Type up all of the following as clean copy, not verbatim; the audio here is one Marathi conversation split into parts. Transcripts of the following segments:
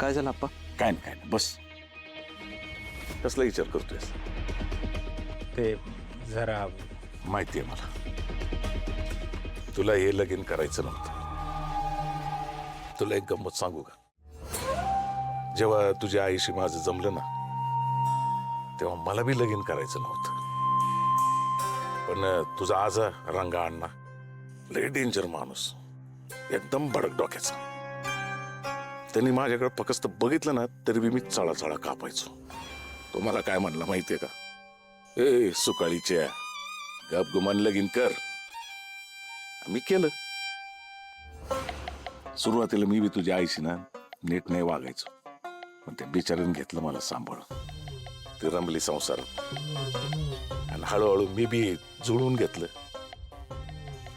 काय झालं आप्पा? काय नाही बस. कसला विचार करतोयस? ते जरा माहिती आहे मला, तुला हे लगीन करायचं नव्हतं. तुला एक गंमत सांगू का? जेव्हा तुझ्या आईशी माझं जमलं ना, तेव्हा मला बी लगीन करायचं नव्हतं. पण तुझा आजा रंगा अण्णा लय डेंजर माणूस, एकदम भडक डोक्याचा. त्यांनी माझ्याकडे फक्त बघितलं ना तरी बी मी चळा कापायचो. तो मला काय म्हणला माहितीये का? ए सुकाळीच्या गप गुमान लगीन कर. मी केलं. सुरुवातीला मी बी तुझ्या आईशी ना नीट नाही वागायचो, पण त्या बिचारीने घेतलं मला सांभाळून. ती रमली संसार आणि हळूहळू मी बी जुळवून घेतलं.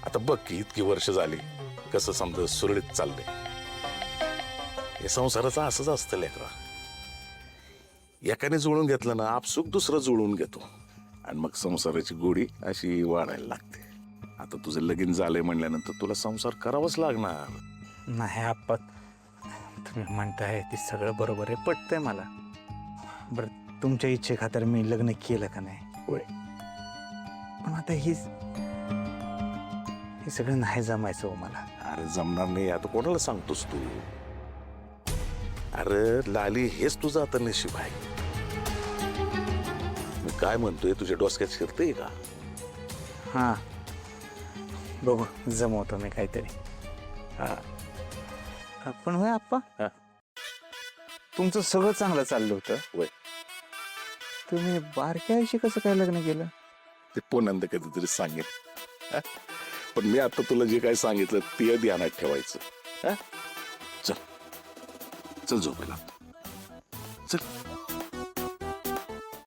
आता बघ की इतकी वर्ष झाली कसं समजा सुरळीत चाललंय. हे संसाराचं असंच असतं लेकरा. एकाने जुळून घेतलं ना आपसुक दुसरं जुळवून घेतो आणि मग संसाराची गोडी अशी वाढायला लागते. आता तुझं लगीन झालंय म्हणल्यानंतर तुला संसार करावाच लागणार. नाही आप्पा, तुम्ही म्हणताय ते सगळं बरोबर आहे, पटतंय मला. बरं, तुमच्या इच्छेखातर मी लग्न केलं का नाही? होय. पण आता हे सगळं नाही जमायचं हो मला. अरे जमणार नाही आता कोणाला सांगतोस तू? अरे लाली, हेच तुझं आता नशीब आहे. मी काय म्हणतोय तुझ्या डोसक्यात शिरतंय का? हां, बघू जमवतो मी काहीतरी. हा. पण होय आप्पा, हा. तुमचं सगळं चांगलं चाललं होतं. होय. तुम्ही बारक्या आईशी कसं काय लग्न केलं? ते पुन्हा कधीतरी सांगेन. हा? पण मी आता तुला जे काय सांगितलं ते ध्यानात ठेवायचं. हा? चल चल झोपेला चल.